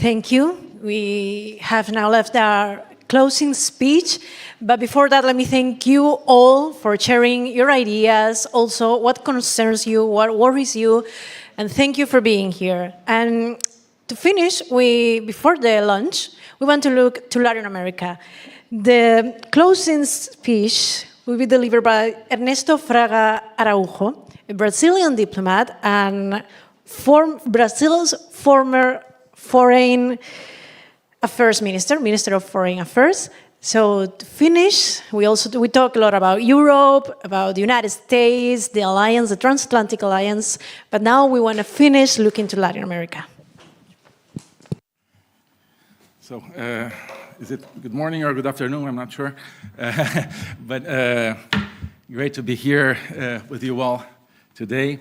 Thank you. We have now left our closing speech, but before that, let me thank you all for sharing your ideas, also what concerns you, what worries you, and thank you for being here. And to finish, before the lunch, we want to look to Latin America. The closing speech will be delivered by Ernesto Fraga Araujo, a Brazilian diplomat and Brazil's former Foreign Affairs Minister of Foreign Affairs. So to finish, we talk a lot about Europe, about the United States, the alliance, the transatlantic alliance, but now we want to finish looking to Latin America. So, is it good morning or good afternoon? I'm not sure. But great to be here with you all today.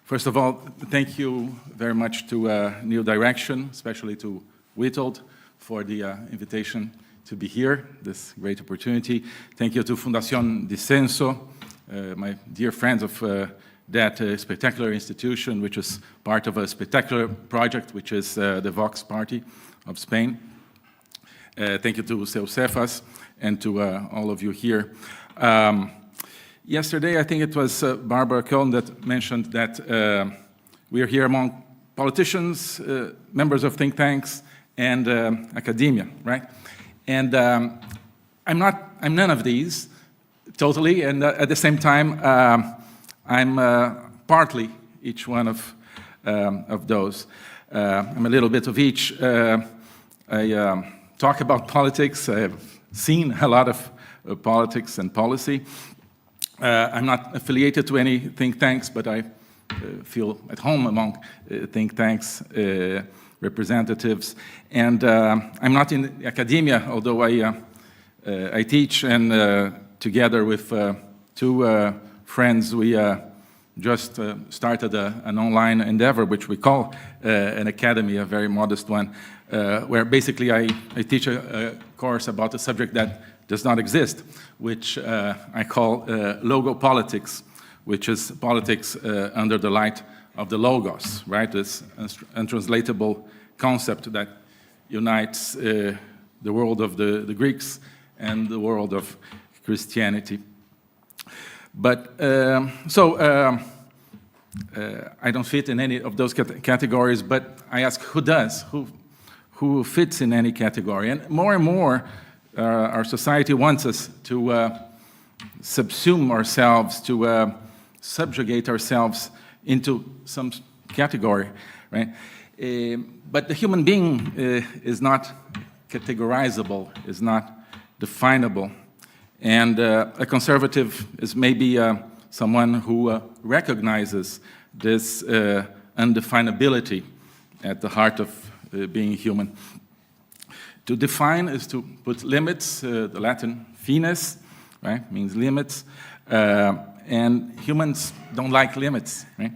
First of all, thank you very much to New Direction, especially to Witold, for the invitation to be here, this great opportunity. Thank you to Fundación Discursei, my dear friends of that spectacular institution, which is part of a spectacular project, which is the Vox Party of Spain. Thank you to Seu Cefas and to all of you here. Yesterday, I think it was Barbara Cohn that mentioned that we are here among politicians, members of think tanks, and academia, right? And I'm none of these, totally, and at the same time, I'm partly each one of those. I'm a little bit of each. I talk about politics. I've seen a lot of politics and policy. I'm not affiliated to any think tanks, but I feel at home among think tanks, representatives. And I'm not in academia, although I teach, and together with two friends, we just started an online endeavor, which we call an academy, a very modest one, where basically I teach a course about a subject that does not exist, which I call logopolitics, which is politics under the light of the logos, right? This untranslatable concept that unites the world of the Greeks and the world of Christianity. But I don't fit in any of those categories, but I ask who does, who fits in any category. And more, our society wants us to subsume ourselves, to subjugate ourselves into some category, right? But the human being is not categorizable, is not definable. And a conservative is maybe someone who recognizes this undefinability at the heart of being human. To define is to put limits, the Latin finis, right, means limits, and humans don't like limits, right?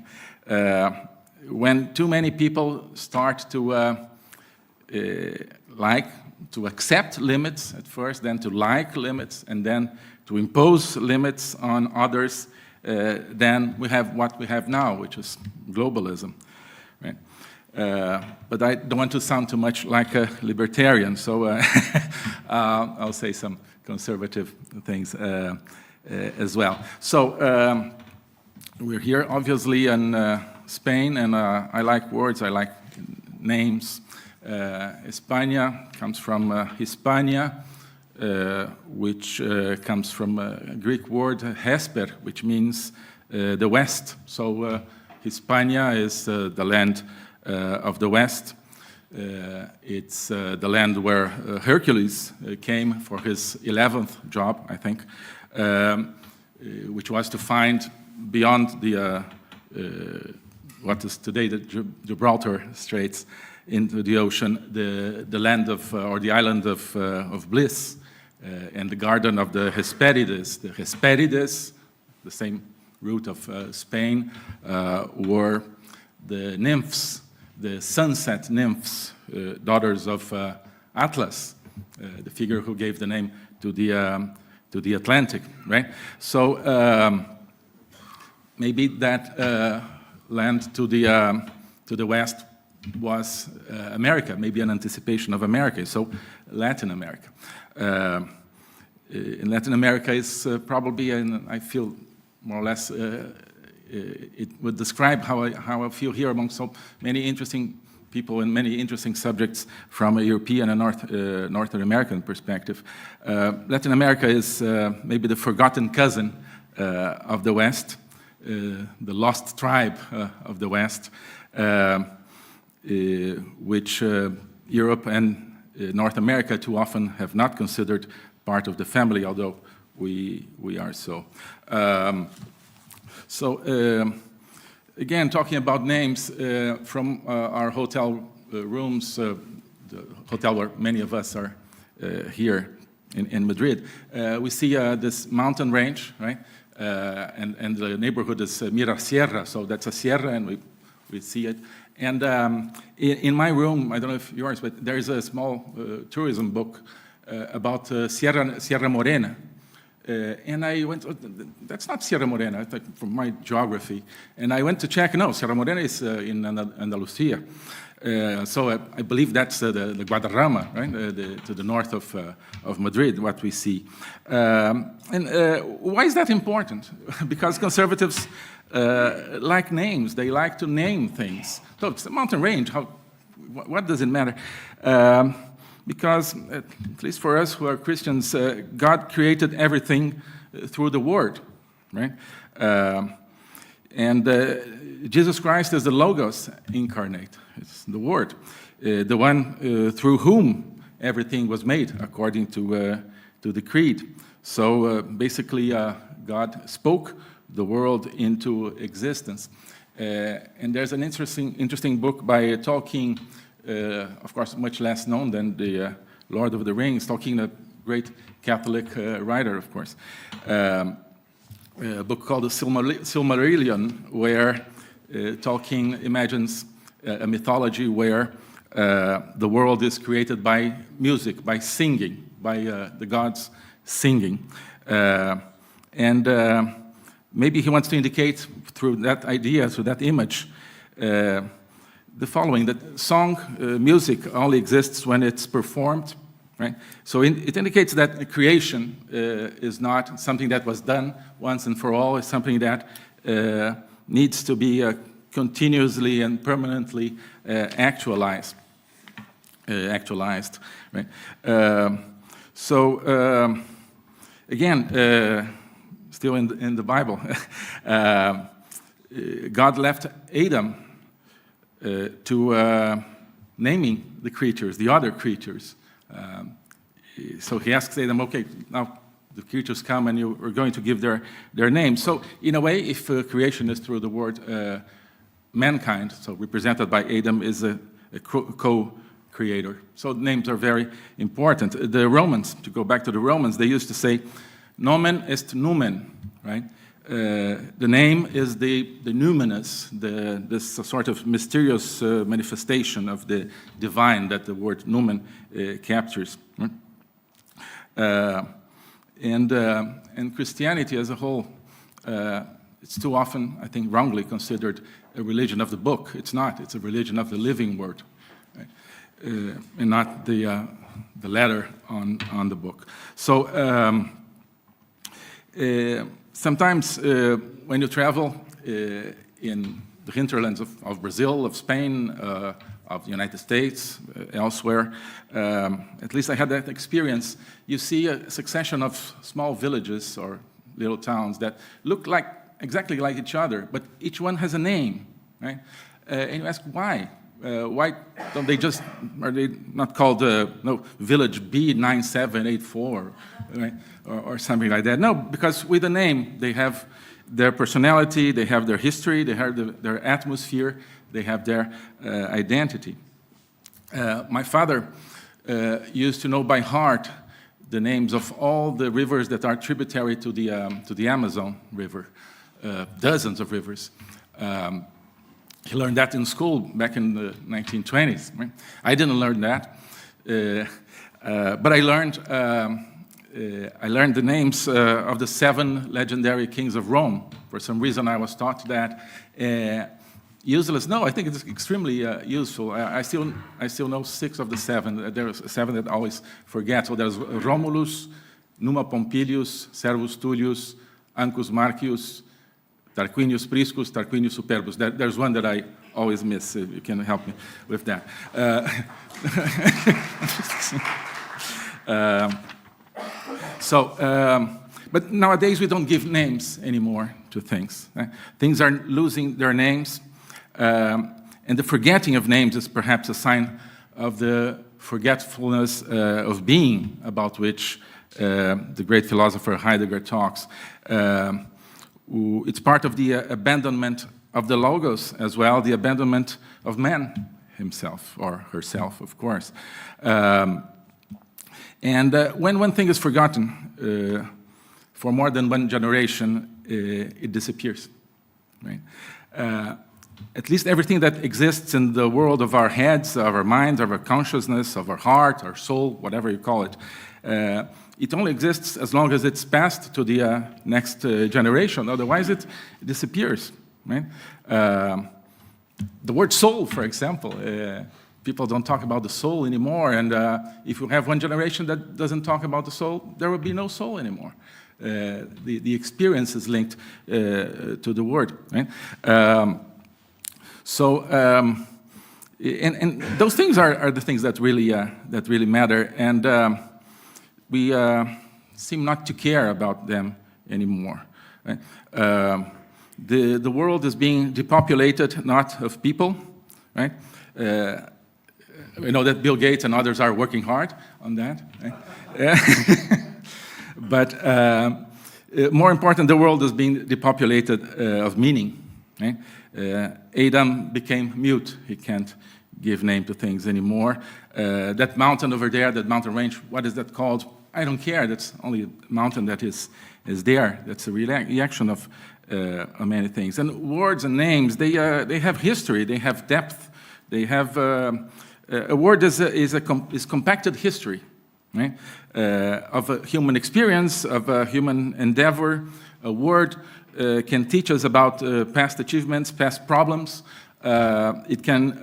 When too many people start to accept limits at first, then to like limits, and then to impose limits on others, then we have what we have now, which is globalism, right? But I don't want to sound too much like a libertarian, so I'll say some conservative things as well. So we're here, obviously, in Spain, and I like words, I like names. España comes from Hispania, which comes from a Greek word, hesper, which means the West. So Hispania is the land of the West. It's the land where Hercules came for his 11th job, I think, which was to find beyond the what is today the Gibraltar Straits into the ocean, the land of, or the island of bliss, and the garden of the Hesperides. The Hesperides, the same root of Spain, were the nymphs, the sunset nymphs, daughters of Atlas, the figure who gave the name to the Atlantic, right? So maybe that land to the west was America, maybe an anticipation of America, so Latin America. In Latin America is probably, and I feel more or less, it would describe how I feel here among so many interesting people and many interesting subjects from a European and North American perspective. Latin America is maybe the forgotten cousin of the West, the lost tribe of the West, which Europe and North America too often have not considered part of the family, although we are so. Again, talking about names from our hotel rooms, the hotel where many of us are here in Madrid, we see this mountain range, right? And the neighborhood is Mirasierra, so that's a sierra, and we see it. And in my room, I don't know if yours, but there is a small tourism book about Sierra Morena. And I went, oh, that's not Sierra Morena, from my geography. And I went to check, no, Sierra Morena is in Andalusia. So I believe that's the Guadarrama, right, to the north of Madrid, what we see. Why is that important? Because conservatives like names. They like to name things. So it's a mountain range. What does it matter? Because, at least for us who are Christians, God created everything through the Word, right? Jesus Christ is the Logos incarnate. It's the Word, the one through whom everything was made, according to the Creed. So basically, God spoke the world into existence. And there's an interesting book by Tolkien, of course, much less known than the Lord of the Rings, Tolkien, a great Catholic writer, of course. A book called The Silmarillion, where Tolkien imagines a mythology where the world is created by music, by singing, by the gods singing. Maybe he wants to indicate through that idea, through that image, the following, that song, music only exists when it's performed, right? So it indicates that creation is not something that was done once and for all. It's something that needs to be continuously and permanently actualized, right? Again, still in the Bible, God left Adam to naming the creatures, the other creatures. So he asks Adam, okay, now the creatures come and you are going to give their names. So in a way, if creation is through the word mankind, so represented by Adam, is a co-creator. So names are very important. The Romans, to go back to the Romans, they used to say, nomen est numen, right? The name is the numinous, this sort of mysterious manifestation of the divine that the word numen captures. Right? And Christianity as a whole, it's too often, I think, wrongly considered a religion of the book. It's not. It's a religion of the living word, right? And not the letter on the book. So. Sometimes when you travel in the hinterlands of Brazil, of Spain, of the United States, elsewhere, at least I had that experience, you see a succession of small villages or little towns that look exactly like each other, but each one has a name, right? And you ask why? Why don't they just, are they not called, Village B9784, right? Or something like that? No, because with a name, they have their personality, they have their history, they have their atmosphere, they have their identity. My father used to know by heart the names of all the rivers that are tributary to the Amazon River, dozens of rivers. He learned that in school back in the 1920s. Right? I didn't learn that, but I learned the names of the 7 legendary kings of Rome. For some reason, I was taught that Useless? No, I think it's extremely useful. I still know 6 of the 7. There's 7 that I always forget. So there's Romulus, Numa Pompilius, Servus Tullius, Ancus Marcius, Tarquinius Priscus, Tarquinius Superbus. There's one that I always miss. If you can help me with that. But nowadays we don't give names anymore to things. Things are losing their names, and the forgetting of names is perhaps a sign of the forgetfulness of being, about which the great philosopher Heidegger talks. It's part of the abandonment of the logos as well, the abandonment of man himself, or herself, of course. And when one thing is forgotten for more than one generation, it disappears, right? At least everything that exists in the world of our heads, of our minds, of our consciousness, of our heart, our soul, whatever you call it, it only exists as long as it's passed to the next generation. Otherwise, it disappears, right? The word soul, for example, people don't talk about the soul anymore, and if you have one generation that doesn't talk about the soul, there will be no soul anymore. The experience is linked to the word, right? And those things are the things that really matter, and we seem not to care about them anymore. Right? The world is being depopulated, not of people, right? We know that Bill Gates and others are working hard on that, right? But more important, the world is being depopulated of meaning. Right? Adam became mute. He can't give name to things anymore. That mountain over there, that mountain range, what is that called? I don't care. That's only a mountain that is there. That's a reaction of many things. And words and names, they have history. They have depth. They have a word is compacted history. Right? Of a human experience, of a human endeavor. A word can teach us about past achievements, past problems. It can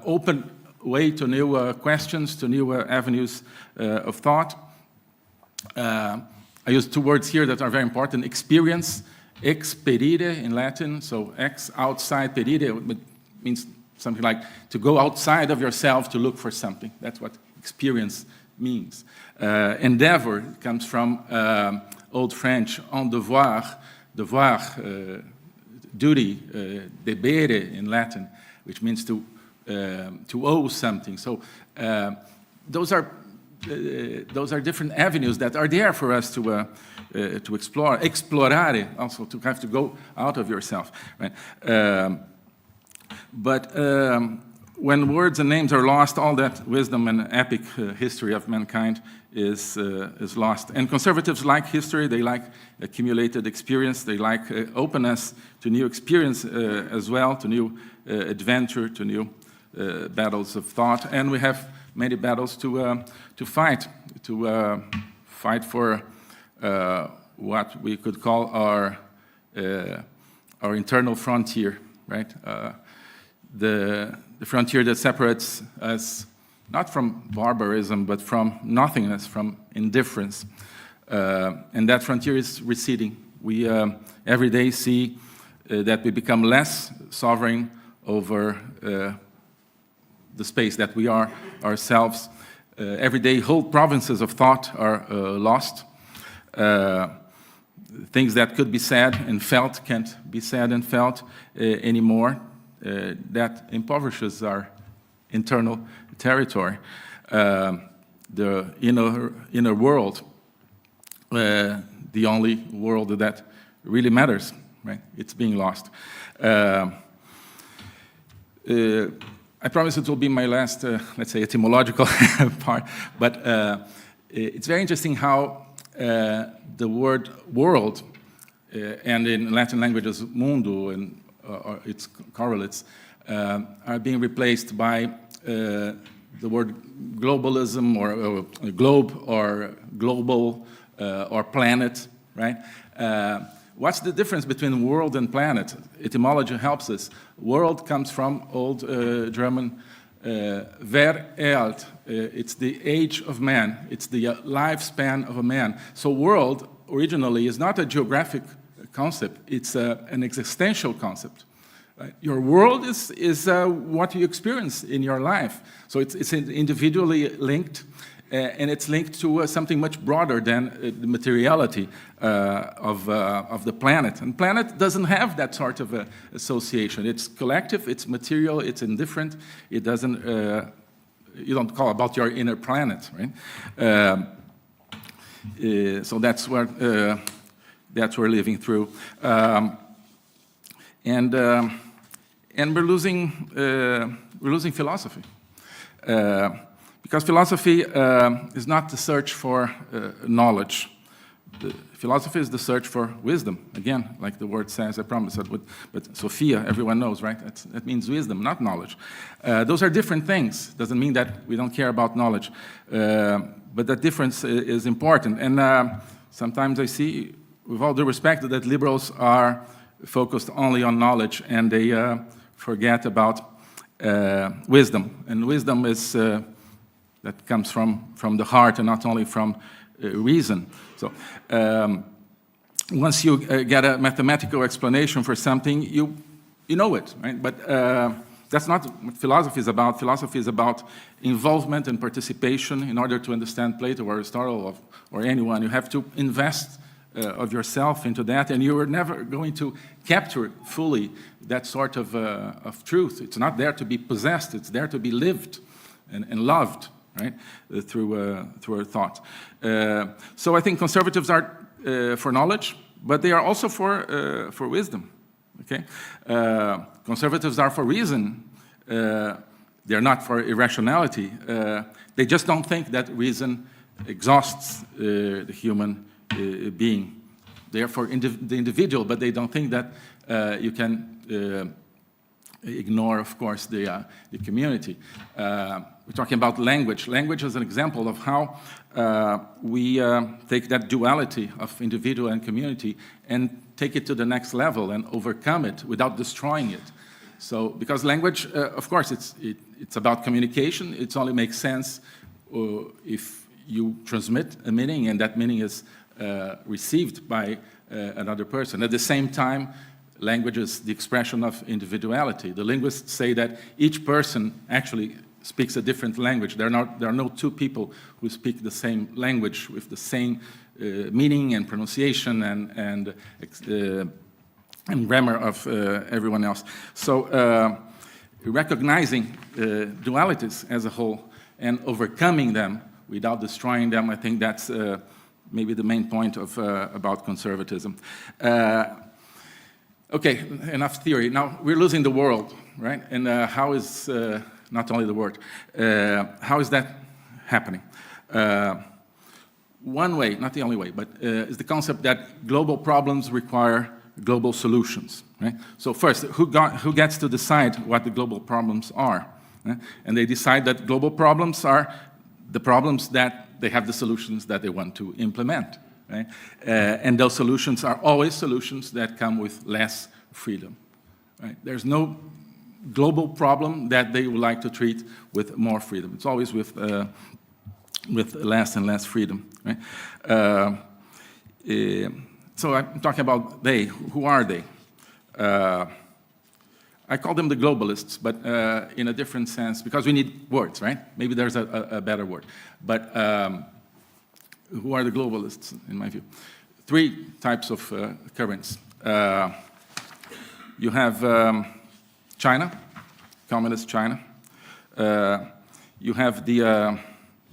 open way to new questions, to new avenues of thought. I use 2 words here that are very important. Experience, experire in Latin, so ex, outside, perire, means something like to go outside of yourself to look for something. That's what experience means. Endeavor comes from Old French, en devoir, duty, debere in Latin, which means to owe something. So those are different avenues that are there for us to explore. Explorare, also to have to go out of yourself. Right? But when words and names are lost, all that wisdom and epic history of mankind is lost. And conservatives like history, they like accumulated experience, they like openness to new experience as well, to new adventure, to new battles of thought. And we have many battles to fight for what we could call our internal frontier, right? The frontier that separates us not from barbarism, but from nothingness, from indifference. And that frontier is receding. We every day see that we become less sovereign over the space that we are ourselves. Every day, whole provinces of thought are lost. Things that could be said and felt can't be said and felt anymore. That impoverishes our internal territory. The inner world, the only world that really matters, right? It's being lost. I promise it will be my last, let's say, etymological part, but it's very interesting how the word world, and in Latin languages, mundo, and its correlates, are being replaced by the word globalism, or globe, or global, or planet, right? what's the difference between world and planet? Etymology helps us. World comes from Old German ver alt. It's the age of man. It's the lifespan of a man. So world originally is not a geographic concept. It's an existential concept. Right? Your world is what you experience in your life. So it's individually linked, and it's linked to something much broader than the materiality of the planet. And planet doesn't have that sort of association. It's collective, it's material, it's indifferent. It doesn't, you don't call about your inner planet, right? So that's what we're living through. And we're losing philosophy. Because philosophy is not the search for knowledge. Philosophy is the search for wisdom. Again, like the word says, I promise that. But Sophia, everyone knows, right? That means wisdom, not knowledge. Those are different things. Doesn't mean that we don't care about knowledge. But that difference is important. And sometimes I see, with all due respect, that liberals are focused only on knowledge, and they forget about wisdom. And wisdom is that comes from the heart and not only from reason. So once you get a mathematical explanation for something, you know it, right? But that's not what philosophy is about. Philosophy is about involvement and participation. In order to understand Plato or Aristotle or anyone, you have to invest of yourself into that, and you are never going to capture fully that sort of truth. It's not there to be possessed. It's there to be lived and loved, right, through our thought. So I think conservatives are for knowledge, but they are also for wisdom. Okay, conservatives are for reason. They are not for irrationality. They just don't think that reason exhausts the human being. They are for the individual, but they don't think that you can ignore, of course, the community. We're talking about language. Language is an example of how we take that duality of individual and community and take it to the next level and overcome it without destroying it. So, because language, of course, it's about communication. It only makes sense if you transmit a meaning, and that meaning is received by another person. At the same time, language is the expression of individuality. The linguists say that each person actually speaks a different language. There are no two people who speak the same language with the same meaning and pronunciation and grammar of everyone else. So recognizing dualities as a whole and overcoming them without destroying them, I think that's maybe the main point of about conservatism. Okay, enough theory. Now we're losing the world, right? And how is not only the word? How is that happening? One way, not the only way, but is the concept that global problems require global solutions. Right? So first, who gets to decide what the global problems are? Right? And they decide that global problems are the problems that they have the solutions that they want to implement. Right? And those solutions are always solutions that come with less freedom. Right? There's no global problem that they would like to treat with more freedom. It's always with less and less freedom. Right? So I'm talking about they. Who are they? I call them the globalists, but in a different sense, because we need words, right? Maybe there's a better word. But who are the globalists, in my view? Three types of currents. You have China, communist China. You have the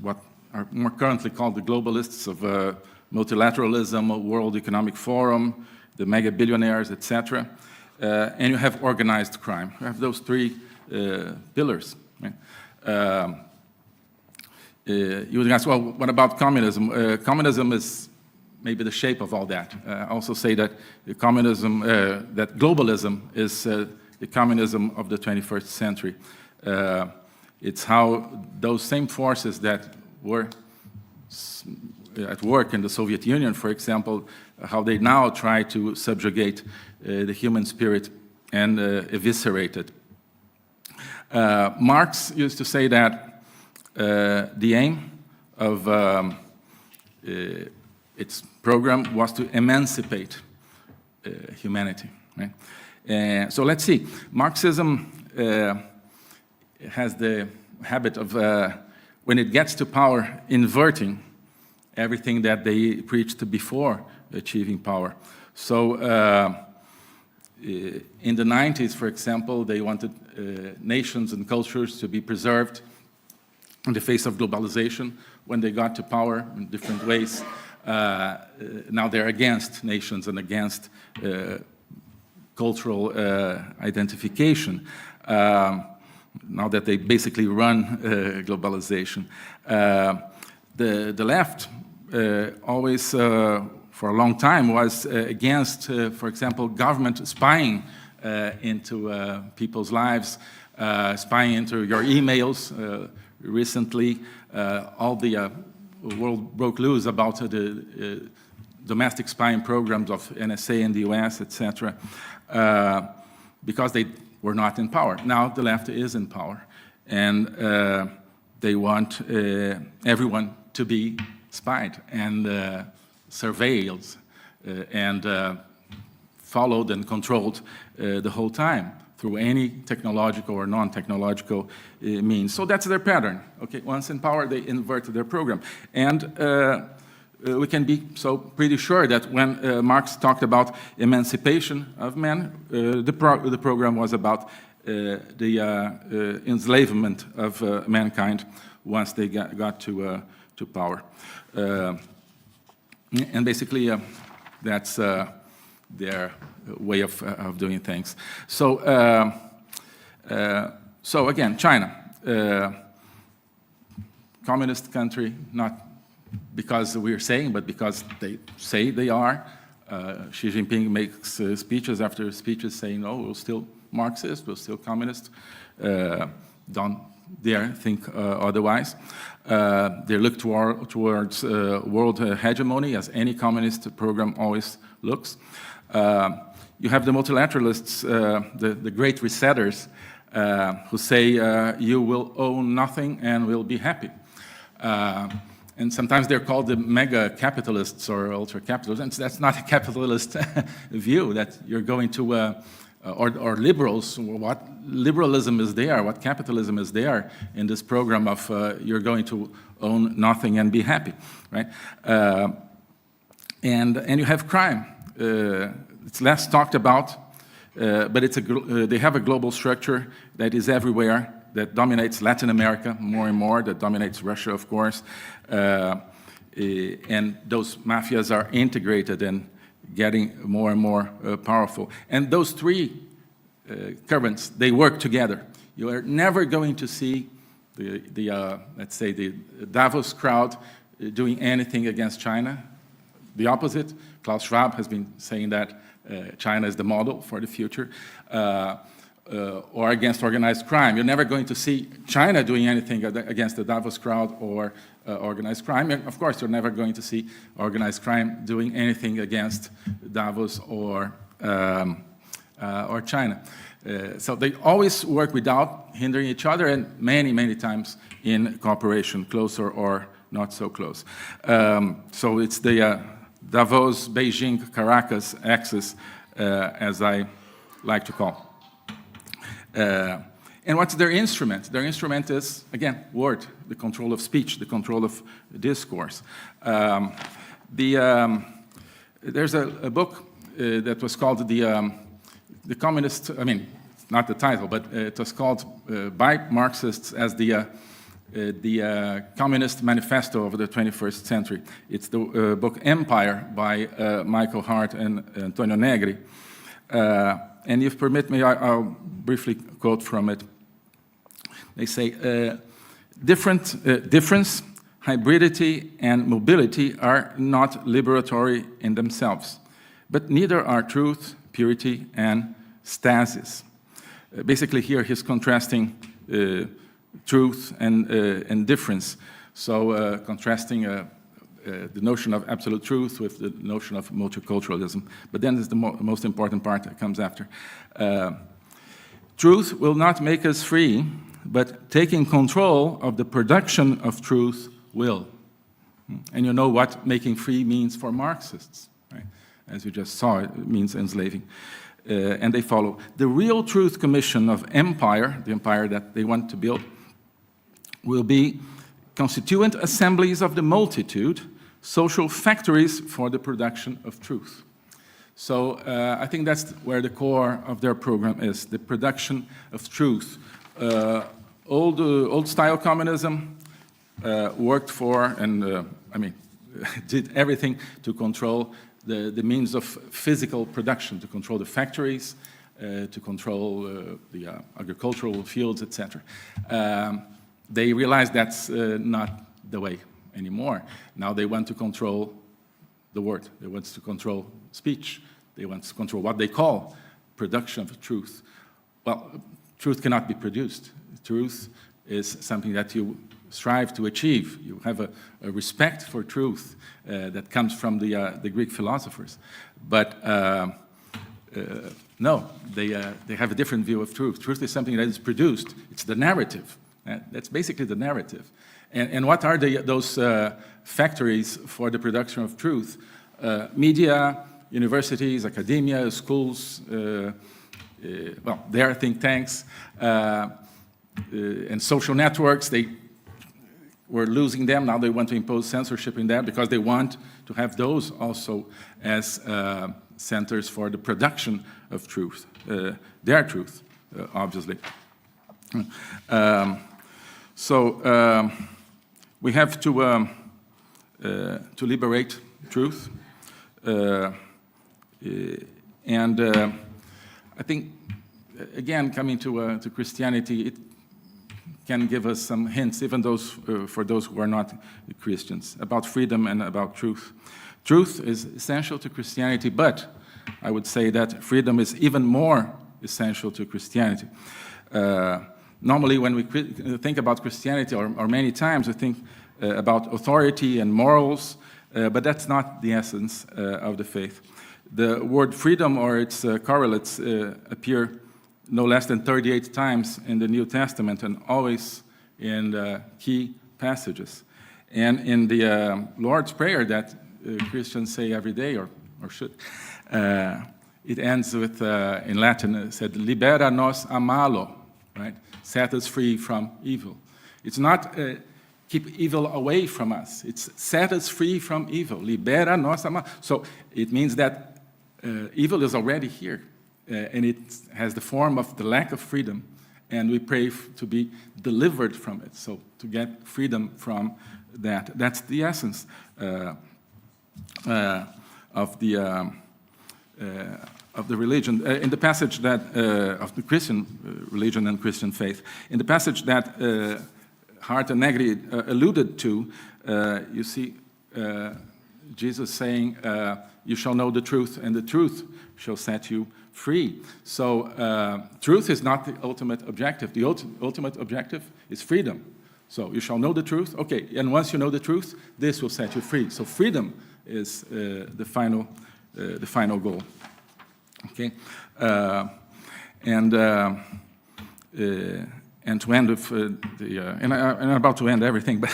what are more currently called the globalists of multilateralism, World Economic Forum, the mega billionaires, etc. And you have organized crime. You have those three pillars. Right? You would ask, well, what about communism? Communism is maybe the shape of all that. I also say that communism, that globalism is the communism of the 21st century. It's how those same forces that were at work in the Soviet Union, for example, how they now try to subjugate the human spirit and eviscerate it. Marx used to say that the aim of its program was to emancipate humanity. Right? So let's see. Marxism has the habit of, when it gets to power, inverting everything that they preached before achieving power. So in the 90s, for example, they wanted nations and cultures to be preserved in the face of globalization. When they got to power in different ways, now they're against nations and against cultural identification, now that they basically run globalization. The left always, for a long time, was against, for example, government spying into people's lives, spying into your emails. Recently, all the world broke loose about the domestic spying programs of NSA in the US, etc., because they were not in power. Now the left is in power, and they want everyone to be spied and surveilled and followed and controlled the whole time through any technological or non-technological means. So that's their pattern. Okay, once in power, they invert their program. And we can be so pretty sure that when Marx talked about emancipation of men, the program was about the enslavement of mankind once they got to power. And basically, that's their way of doing things. So, so again, China, communist country, not because we're saying, but because they say they are. Xi Jinping makes speeches after speeches saying, "Oh, we're still Marxist, we're still communist." Don't dare think otherwise. They look towards world hegemony, as any communist program always looks. You have the multilateralists, the great resetters, who say you will own nothing and will be happy. And sometimes they're called the mega capitalists or ultra capitalists, and that's not a capitalist view, that you're going to, or liberals, what liberalism is there, what capitalism is there in this program of you're going to own nothing and be happy, right? And you have crime. It's less talked about, but they have a global structure that is everywhere, that dominates Latin America more and more, that dominates Russia, of course. And those mafias are integrated and getting more and more powerful. And those three currents, they work together. You are never going to see let's say, the Davos crowd doing anything against China. The opposite. Klaus Schwab has been saying that China is the model for the future. Or against organized crime. You're never going to see China doing anything against the Davos crowd or organized crime. And of course, you're never going to see organized crime doing anything against Davos or China. So they always work without hindering each other, and many, many times in cooperation, closer or not so close. So it's the Davos, Beijing, Caracas axis, as I like to call. And what's their instrument? Their instrument is, again, word, the control of speech, the control of discourse. There's a book that was called the Communist, I mean, not the title, but it was called by Marxists as the Communist Manifesto of the 21st Century. It's the book Empire by Michael Hart and Antonio Negri. And if you permit me, I'll briefly quote from it. They say, difference, hybridity, and mobility are not liberatory in themselves, but neither are truth, purity, and stasis. Basically here he's contrasting truth and difference. So contrasting the notion of absolute truth with the notion of multiculturalism. But then there's the most important part that comes after. Truth will not make us free, but taking control of the production of truth will. And you know what making free means for Marxists, right? As you just saw, it means enslaving. And they follow. The real truth commission of empire, the empire that they want to build, will be constituent assemblies of the multitude, social factories for the production of truth. So I think that's where the core of their program is, the production of truth. Old-style communism worked for and, did everything to control the means of physical production, to control the factories, to control the agricultural fields, etc. They realized that's not the way anymore. Now they want to control the word. They want to control speech. They want to control what they call production of truth. Well, truth cannot be produced. Truth is something that you strive to achieve. You have a respect for truth that comes from the Greek philosophers. But no, they have a different view of truth. Truth is something that is produced. It's the narrative. That's basically the narrative. And what are those factories for the production of truth? Media, universities, academia, schools, their think tanks, and social networks. They were losing them. Now they want to impose censorship in that because they want to have those also as centers for the production of truth, their truth, obviously. So we have to liberate truth, and I think, again, coming to Christianity, it can give us some hints, even for those who are not Christians, about freedom and about truth. Truth is essential to Christianity, but I would say that freedom is even more essential to Christianity. Normally, when we think about Christianity, or many times we think about authority and morals, but that's not the essence of the faith. The word freedom or its correlates appear no less than 38 times in the New Testament, and always in the key passages. And in the Lord's Prayer that Christians say every day, or should, it ends with, in Latin, it said, libera nos a malo, right? Set us free from evil. It's not keep evil away from us. It's set us free from evil. Libera nos a malo. So it means that evil is already here. And it has the form of the lack of freedom, and we pray to be delivered from it, so to get freedom from that. That's the essence of the religion. In the passage that, of the Christian religion and Christian faith, in the passage that Hart and Negri alluded to, you see Jesus saying, you shall know the truth, and the truth shall set you free. So truth is not the ultimate objective. The ultimate objective is freedom. So you shall know the truth. Okay, and once you know the truth, this will set you free. So freedom is the final goal. Okay, and to end with and I'm about to end everything, but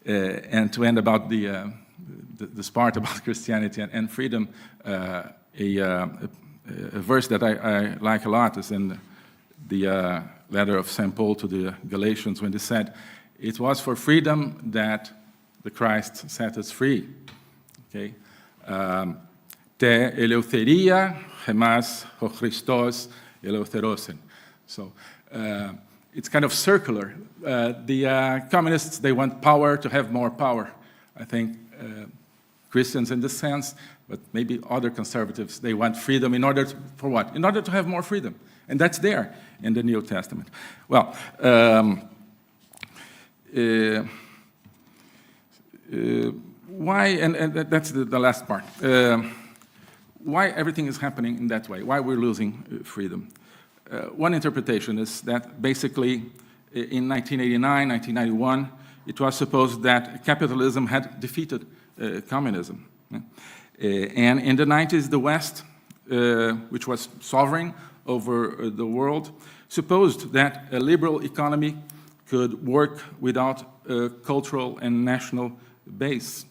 and to end about this part about Christianity and freedom. A verse that I like a lot is in the letter of St. Paul to the Galatians, when he said, it was for freedom that the Christ set us free. Okay? Te eleutheria hemas ho Christos eleutherosen. So it's kind of circular. The communists, they want power to have more power. I think Christians in this sense, but maybe other conservatives, they want freedom in order to, for what? In order to have more freedom. And that's there in the New Testament. Well, why, and that's the last part, why everything is happening in that way, why we're losing freedom. One interpretation is that basically in 1989, 1991, it was supposed that capitalism had defeated communism. And in the 90s, the West, which was sovereign over the world, supposed that a liberal economy could work without a cultural and national base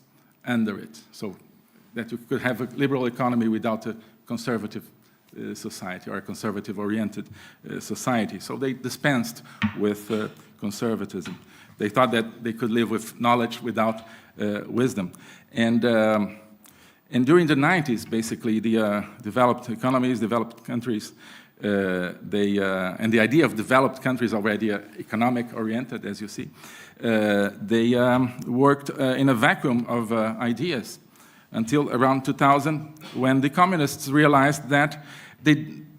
under it. So that you could have a liberal economy without a conservative society or a conservative-oriented society. So they dispensed with conservatism. They thought that they could live with knowledge without wisdom. And during the 90s, basically, the developed economies, developed countries, and the idea of developed countries already economic-oriented, as you see, they worked in a vacuum of ideas until around 2000, when the communists realized that they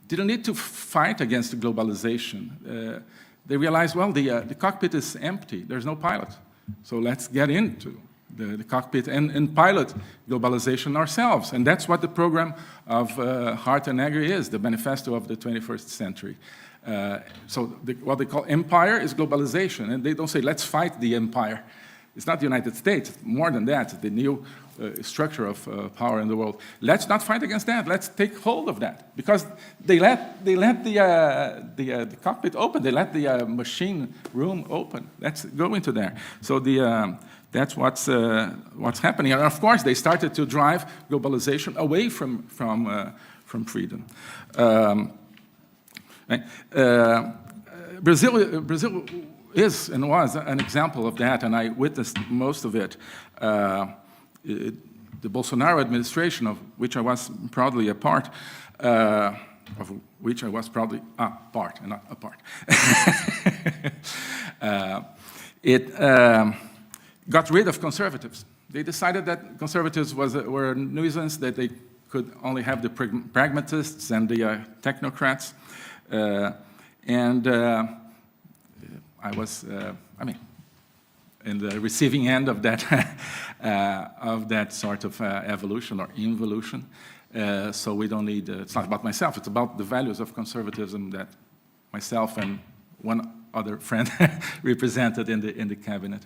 didn't need to fight against globalization. They realized, well, the cockpit is empty. There's no pilot. So let's get into the cockpit and pilot globalization ourselves. And that's what the program of Hart and Negri is, the manifesto of the 21st century. So what they call empire is globalization. And they don't say, let's fight the empire. It's not the United States, more than that, the new structure of power in the world. Let's not fight against that. Let's take hold of that. Because they let the cockpit open. They let the machine room open. Let's go into there. So that's what's happening. And of course, they started to drive globalization away from freedom. Brazil is and was an example of that, and I witnessed most of it. The Bolsonaro administration, of which I was proudly a part, and not a part. It got rid of conservatives. They decided that conservatives were a nuisance, that they could only have the pragmatists and the technocrats. I was, in the receiving end of that, sort of evolution or involution. So we don't need, it's not about myself, it's about the values of conservatism that myself and one other friend represented in the cabinet.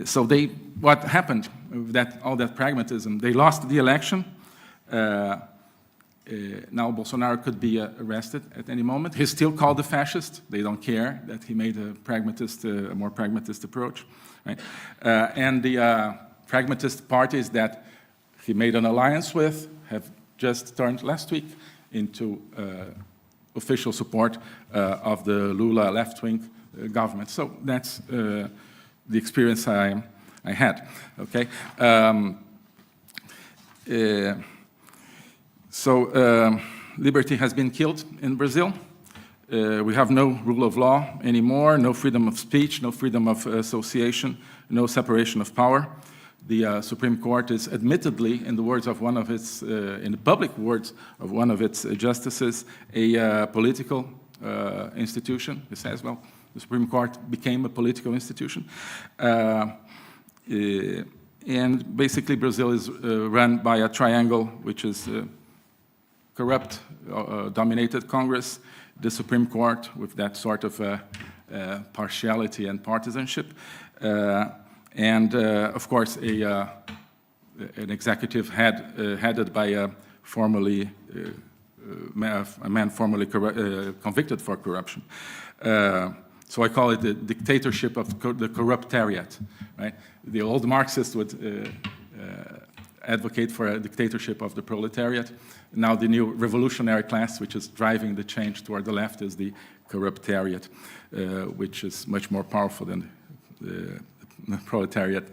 So what happened with all that pragmatism? They lost the election. Now Bolsonaro could be arrested at any moment. He's still called a fascist. They don't care that he made a more pragmatist approach. Right? And the pragmatist parties that he made an alliance with have just turned last week into official support of the Lula left-wing government. So that's the experience I had. Okay. So liberty has been killed in Brazil. We have no rule of law anymore, no freedom of speech, no freedom of association, no separation of power. The Supreme Court is admittedly, in the words of one of its, in the public words of one of its justices, a political institution. It says, well, the Supreme Court became a political institution. And basically Brazil is run by a triangle, which is corrupt, dominated Congress, the Supreme Court with that sort of partiality and partisanship, and of course an executive headed by a man formerly convicted for corruption. So I call it the dictatorship of the corruptariat. Right? The old Marxists would advocate for a dictatorship of the proletariat. Now the new revolutionary class, which is driving the change toward the left, is the corruptariat, which is much more powerful than the proletariat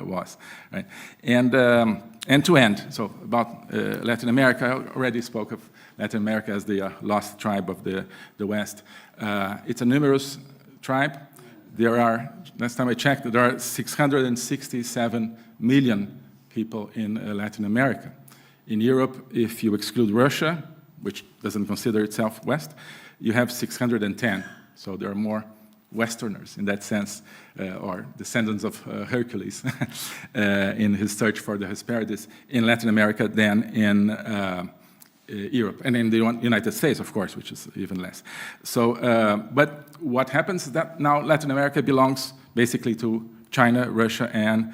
was. Right? And to end, so about Latin America, I already spoke of Latin America as the lost tribe of the West. It's a numerous tribe. There are, last time I checked, there are 667 million people in Latin America. In Europe, if you exclude Russia, which doesn't consider itself West, you have 610. So there are more Westerners in that sense, or descendants of Hercules in his search for the Hesperides in Latin America than Europe, and in the United States, of course, which is even less. So, but what happens is that now Latin America belongs basically to China, Russia, and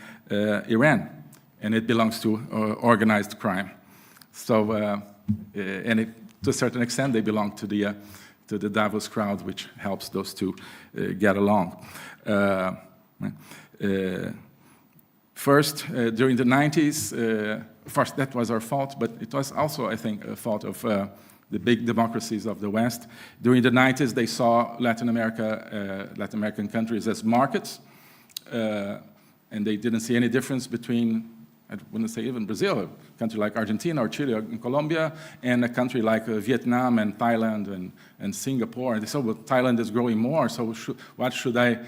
Iran, and it belongs to organized crime. So, and it, to a certain extent, they belong to the Davos crowd, which helps those two get along. First, during the 90s, first, that was our fault, but it was also, I think, a fault of the big democracies of the West. During the 90s, they saw Latin American countries as markets, and they didn't see any difference between, I wouldn't say even Brazil, a country like Argentina or Chile or Colombia, and a country like Vietnam and Thailand and Singapore. And they said, well, Thailand is growing more, so what should I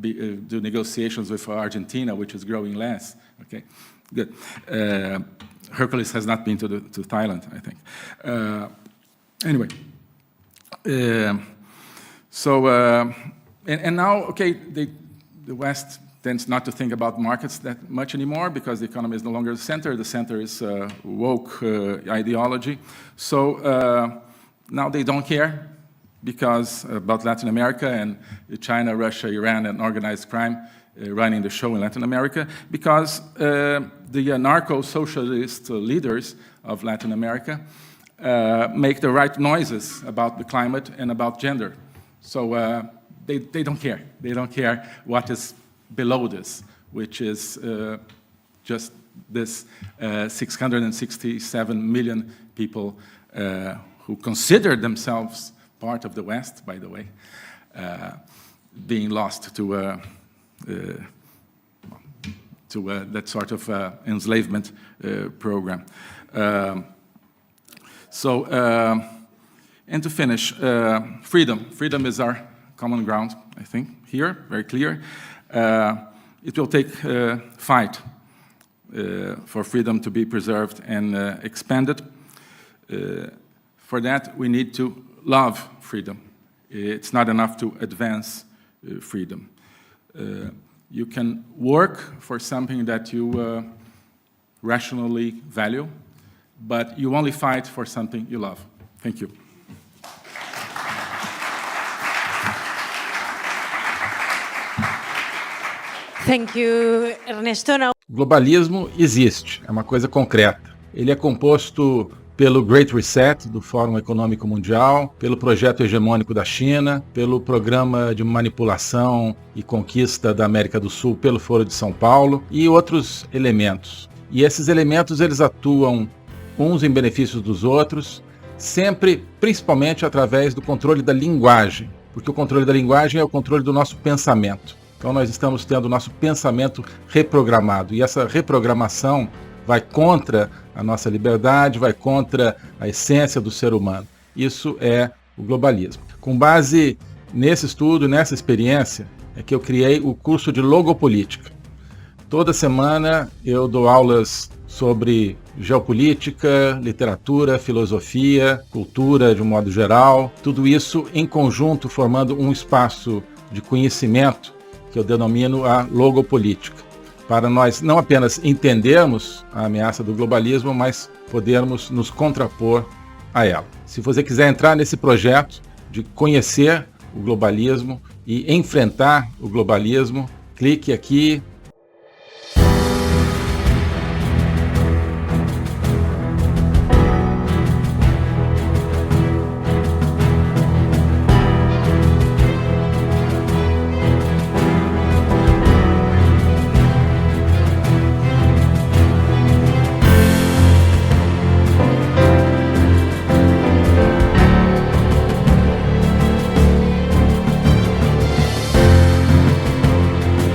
do negotiations with Argentina, which is growing less? Okay. Good. Hercules has not been to Thailand, I think. Anyway, and now, okay, the West tends not to think about markets that much anymore because the economy is no longer the center. The center is woke ideology. So now they don't care because about Latin America and China, Russia, Iran, and organized crime running the show in Latin America, because the narco-socialist leaders of Latin America make the right noises about the climate and about gender. So they don't care. They don't care what is below this, which is just this 667 million people who consider themselves part of the West, by the way, being lost to that sort of enslavement program. And to finish, freedom. Freedom is our common ground, I think, here, very clear. It will take fight for freedom to be preserved and expanded. For that, we need to love freedom. It's not enough to advance freedom. You can work for something that you rationally value, but you only fight for something you love. Thank you. Thank you, Ernesto. Now... Globalismo existe, é uma coisa concreta. Ele é composto pelo Great Reset do Fórum Econômico Mundial, pelo projeto hegemônico da China, pelo programa de manipulação e conquista da América do Sul pelo Foro de São Paulo e outros elementos. E esses elementos eles atuam uns em benefício dos outros, sempre, principalmente através do controle da linguagem, porque o controle da linguagem é o controle do nosso pensamento. Então nós estamos tendo o nosso pensamento reprogramado e essa reprogramação vai contra a nossa liberdade, vai contra a essência do ser humano. Isso é o globalismo. Com base nesse estudo, nessa experiência, é que eu criei o curso de Logopolítica. Toda semana eu dou aulas sobre geopolítica, literatura, filosofia, cultura de um modo geral, tudo isso em conjunto formando um espaço de conhecimento que eu denomino a logopolítica, para nós não apenas entendermos a ameaça do globalismo, mas podermos nos contrapor a ela. Se você quiser entrar nesse projeto de conhecer o globalismo e enfrentar o globalismo, clique aqui